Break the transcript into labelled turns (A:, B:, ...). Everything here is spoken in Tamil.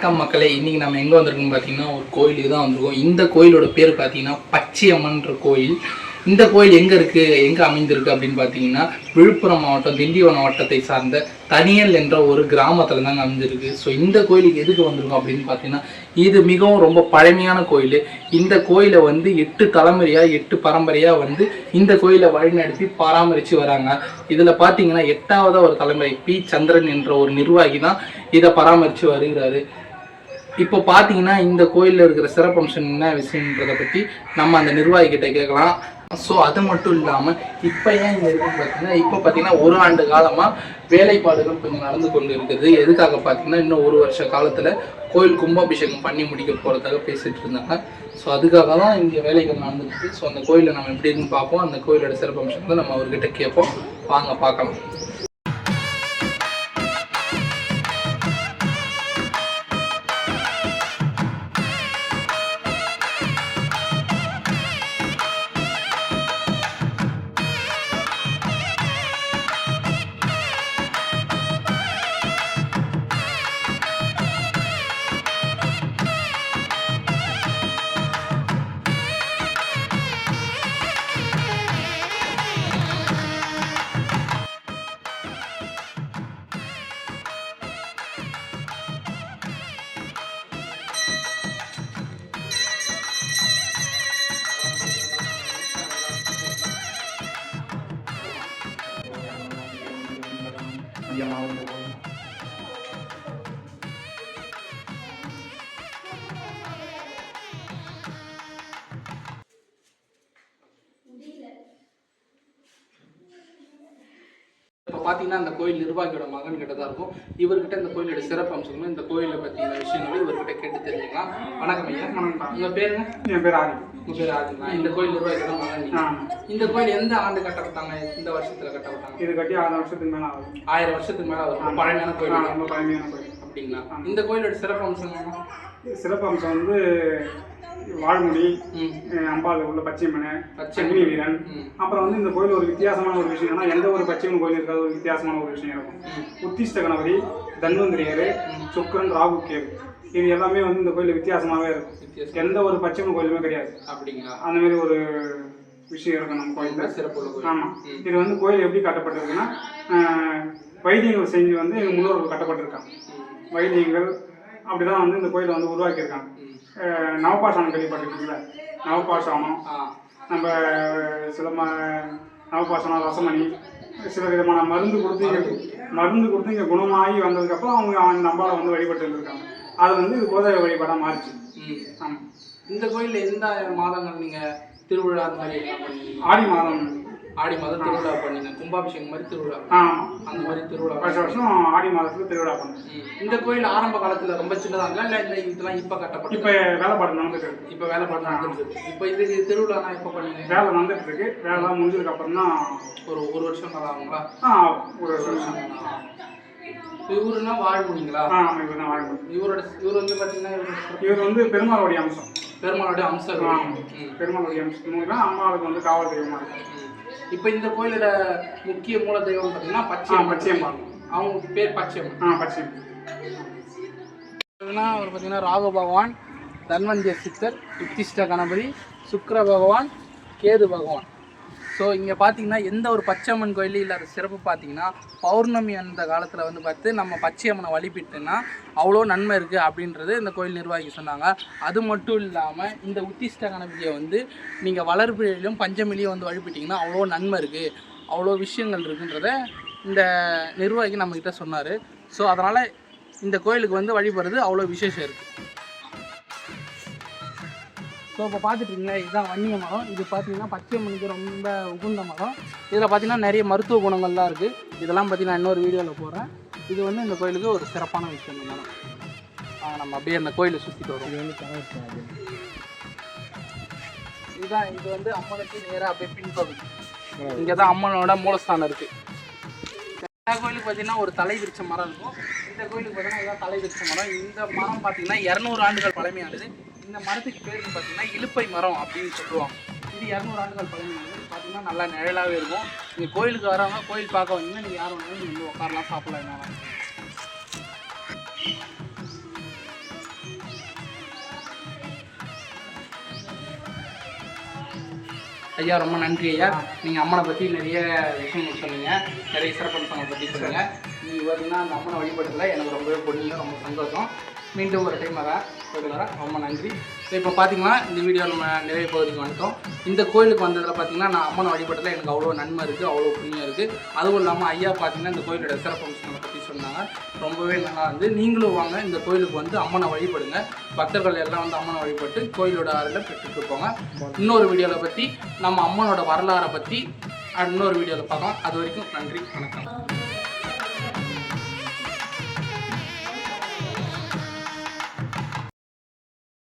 A: வணக்கம் மக்களே. இன்னைக்கு நம்ம எங்கே வந்திருக்கோம்னு பார்த்தீங்கன்னா ஒரு கோயிலுக்கு தான் வந்திருக்கோம். இந்த கோயிலோட பேர் பார்த்தீங்கன்னா பச்சையம்மன்ற கோயில். இந்த கோயில் எங்கே இருக்குது, எங்கே அமைந்திருக்கு அப்படின்னு பார்த்தீங்கன்னா விழுப்புரம் மாவட்டம் திண்டிவனம் வட்டத்தை சார்ந்த தனியல் என்ற ஒரு கிராமத்தில் தாங்க அமைஞ்சிருக்கு. ஸோ இந்த கோயிலுக்கு எதுக்கு வந்திருக்கோம் அப்படின்னு பார்த்தீங்கன்னா இது மிகவும் ரொம்ப பழமையான கோயில். இந்த கோயிலை வந்து 8 தலைமுறையாக 8 பரம்பரையாக வந்து இந்த கோயிலை வழிநடத்தி பராமரித்து வராங்க. இதில் பார்த்தீங்கன்னா 8வது ஒரு தலைமுறை பி சந்திரன் என்ற ஒரு நிர்வாகி தான் இதை பராமரித்து வருகிறாரு. இப்போ பார்த்தீங்கன்னா இந்த கோயிலில் இருக்கிற சிறப்பம்சம் என்ன விஷயன்றதை பற்றி நம்ம அந்த நிர்வாகிகிட்ட கேட்கலாம். ஸோ அது மட்டும் இல்லாமல் இப்போ ஏன் இங்கே இருக்குன்னு பார்த்தீங்கன்னா இப்போ பார்த்தீங்கன்னா 1 ஆண்டு காலமாக வேலைப்பாடுகள் கொஞ்சம் நடந்து கொண்டு இருக்குது. எதுக்காக பார்த்தீங்கன்னா இன்னும் 1 வருஷ காலத்தில் கோயில் கும்பாபிஷேகம் பண்ணி முடிக்க போகிறதாக பேசிகிட்டு இருந்தாங்க. ஸோ அதுக்காக தான் இங்கே வேலைகள் நடந்துருக்கு. ஸோ அந்த கோயிலை நம்ம எப்படி இருக்குன்னு பார்ப்போம். அந்த கோயிலோட சிறப்பம்சத்தை நம்ம அவர்கிட்ட கேட்போம். வாங்க பார்க்கலாம். இப்போ பார்த்தீங்கன்னா அந்த கோயில் நிர்வாகியோட மகன் கிட்ட தான் இருக்கும். இவர்கிட்ட இந்த கோயிலோட சிறப்பு அம்சங்களும் இந்த கோயிலை பற்றின விஷயங்களும் இவர்கிட்ட கேட்டு தெரிஞ்சுக்கலாம். வணக்கம் ஐயா. வணக்கம். உங்கள் பேருங்க?
B: என் பேர் ஆதி.
A: உங்கள் பேர் ஆதிங்களா? இந்த கோயில் நிர்வாகியோட மகன். இந்த கோயில் எந்த ஆண்டு கட்டப்பட்டாங்க? இந்த வருஷத்தில் கட்டப்பட்டாங்க?
B: இது கட்டி 1000 வருஷத்துக்கு மேலே ஆகுது.
A: 1000 வருஷத்துக்கு மேலே ஆகுது. பழமையான கோயில்.
B: ரொம்ப பழமையான கோயில்.
A: அப்படிங்களா? இந்த கோயிலோட சிறப்பு அம்சம் என்ன?
B: சிறப்பு அம்சம் வந்து வாழ்முடி, அம்பாள் உள்ள பச்சையம்மன், அக்னி வீரன். அப்புறம் வந்து இந்த கோயில் ஒரு வித்தியாசமான ஒரு விஷயம் என்னன்னா எந்த ஒரு பச்சையம்மன் கோயில் இருக்காது, ஒரு வித்தியாசமான ஒரு விஷயம் இருக்கும். உத்திஷ்ட கணபதி, தன்வந்திரியர், சுக்கரன், ராகு, கேது, இது எல்லாமே வந்து இந்த கோயில் வித்தியாசமாகவே இருக்கும். எந்த ஒரு பச்சையம்மன் கோயிலுமே கிடையாது. அப்படிங்களா? அந்த மாதிரி ஒரு விஷயம் இருக்கும் நம்ம கோயிலில். சிறப்பு. ஆமாம். இது வந்து கோயில் எப்படி கட்டப்பட்டிருக்குன்னா வைத்தியங்கள் செஞ்சு வந்து எங்கள் முன்னோர்கள் கட்டப்பட்டிருக்காங்க. வைத்தியங்கள் அப்படிதான் வந்து இந்த கோயிலை வந்து உருவாக்கியிருக்காங்க. நவபாஷானம் கேள்விப்பட்டிருக்கீங்களா? நவபாஷானம் நம்ம சில நவபாஷானம், ரசமணி, சில விதமான மருந்து கொடுத்து இங்கே குணமாகி வந்ததுக்கப்புறம் அவங்க அந்த நம்பால வந்து வழிபட்டு இருந்திருக்காங்க. அது வந்து இது கோதாய வழிபாடாக மாறிச்சு. ஆமாம். இந்த கோயிலில் எந்த மாதங்கள் நீங்கள் திருவிழா அந்த மாதிரி? ஆடி மாதம் திருவிழா பண்ணீங்க. கும்பாபிஷேகம் மாதிரி திருவிழா. அந்த மாதிரி திருவிழா வருஷம் ஆடி மாதத்துல திருவிழா பண்ணுங்க. இந்த கோயில் ஆரம்ப காலத்துல ரொம்ப சின்னதாங்களா இல்லை இந்த இதெல்லாம் இப்போ கட்டப்பட்டு? இப்போ வேலைப்பாடு நடந்துட்டு இருக்கு. இப்போ வேலைப்பாடு நடந்துட்டு இருக்கு. இப்போ இதுக்கு திருவிழாலாம் எப்போ பண்ணீங்க? வேலை நடந்துட்டு இருக்கு. வேலை முடிஞ்சதுக்கு அப்புறம் தான் ஒரு வருஷம் மேலே ஆகுங்களா? ஒரு வருஷம். இவருன்னா வாழ்முடிங்களா? இவர் தான் வாழ்முடி. இவர் வந்து பார்த்தீங்கன்னா இவர் வந்து பெருமாளுடைய அம்சம். பெருமாளுடைய அம்சம். பெருமாளுடைய அம்சம். அம்மாவுக்கு வந்து காவல் தெய்வமா இருக்கு. இப்போ இந்த கோயிலோட முக்கிய மூல தெய்வம் பார்த்தீங்கன்னா பச்சையம்மன். அவங்க பேர் பச்சையம்மன். பச்சையம்மன். அவர் பார்த்தீங்கன்னா ராகு பகவான், தன்வந்திய சித்தர், உத்திஷ்ட கணபதி, சுக்கிர பகவான், கேது பகவான். ஸோ இங்கே பார்த்தீங்கன்னா எந்த ஒரு பச்சையம்மன் கோயிலும் இல்லாத சிறப்பு பார்த்தீங்கன்னா பௌர்ணமி அந்த காலத்தில் வந்து பார்த்து நம்ம பச்சையம்மனை வழிபட்டுன்னா அவ்வளோ நன்மை இருக்குது அப்படின்றது இந்த கோயில் நிர்வாகி சொன்னாங்க. அது மட்டும் இல்லாமல் இந்த உத்திஷ்ட கணபதியை வந்து நீங்கள் வளர்பிறையிலும் பஞ்சமிலையும் வந்து வழிபட்டிங்கன்னா அவ்வளோ நன்மை இருக்குது, அவ்வளோ விஷயங்கள் இருக்குன்றத இந்த நிர்வாகி நம்மக்கிட்ட சொன்னார். ஸோ அதனால் இந்த கோயிலுக்கு வந்து வழிபடுறது அவ்வளோ விசேஷம் இருக்குது. ஸோ இப்போ பார்த்துட்டிங்களா, இதுதான் வன்னிய மரம். இது பார்த்தீங்கன்னா பச்சையம்மனுக்கு ரொம்ப உகுந்த மரம். இதில் பார்த்தீங்கன்னா நிறைய மருத்துவ குணங்கள்லாம் இருக்குது. இதெல்லாம் பார்த்தீங்கன்னா இன்னொரு வீடியோவில் போடுறேன். இது வந்து இந்த கோயிலுக்கு ஒரு சிறப்பான விஷயம். இந்த மரம் நம்ம அப்படியே அந்த கோயிலை சுற்றிட்டு வரும். இது வந்து இதுதான். இது வந்து அம்மனுக்கு நேராக அப்படியே பின்பகுதி. இங்கே தான் அம்மனோட மூலஸ்தானம் இருக்குது. இந்த கோயிலுக்கு பார்த்தீங்கன்னா ஒரு தலை விரிச்ச மரம் இருக்கும். இந்த கோயிலுக்கு பார்த்தீங்கன்னா இதுதான் தலை விரிச்ச மரம். இந்த மரம் பார்த்தீங்கன்னா 200 ஆண்டுகள் பழமையானது. இந்த மரத்துக்கு பேருக்கு பார்த்தீங்கன்னா இலுப்பை மரம் அப்படின்னு சொல்லுவாங்க. இது 200 ஆண்டுகள் பழமையானது. பார்த்தீங்கன்னா நல்லா நிழலாகவே இருக்கும். நீங்கள் கோயிலுக்கு வரவங்க கோயில் பார்க்க வந்தீங்கன்னா நீங்கள் யார் வேணாலும் நீங்கள் வந்து உட்காரலாம், சாப்பிடலாம். என்ன
A: ஐயா ரொம்ப நன்றி ஐயா. நீங்கள் அம்மனை பற்றி நிறைய விஷயங்கள் சொன்னீங்க, நிறைய சிறப்பம்சங்களை பற்றி சொன்னீங்க. நீங்கள் பார்த்தீங்கன்னா அந்த அம்மனை வழிபட்டதில் எனக்கு ரொம்பவே பொண்ணிங்க, ரொம்ப சந்தோஷம். மீண்டும் ஒரு டைம் வரேன், ரொம்ப நன்றி. இப்போ பார்த்தீங்கன்னா இந்த வீடியோ நம்ம நிறைய பகுதிக்கு வந்துட்டோம். இந்த கோயிலுக்கு வந்ததில் பார்த்தீங்கன்னா நான் அம்மனை வழிபட்டதில் எனக்கு அவ்வளோ நன்மை இருக்குது, அவ்வளோ புண்ணியம் இருக்குது. அதுவும் இல்லாமல் ஐயா பார்த்தீங்கன்னா இந்த கோயிலோட சிறப்பம்சங்களை பற்றி சொன்னாங்க, ரொம்பவே நல்லா இருந்து. நீங்களும் வாங்க இந்த கோயிலுக்கு வந்து அம்மனை வழிபடுங்க. பக்தர்கள் எல்லாம் வந்து அம்மனை வழிபட்டு கோயிலோட அருளை பெற்றுட்டு போங்க. இன்னொரு வீடியோவில் பற்றி நம்ம அம்மனோட வரலாறை பற்றி இன்னொரு வீடியோவில் பார்க்கலாம். அது வரைக்கும் நன்றி, வணக்கம்.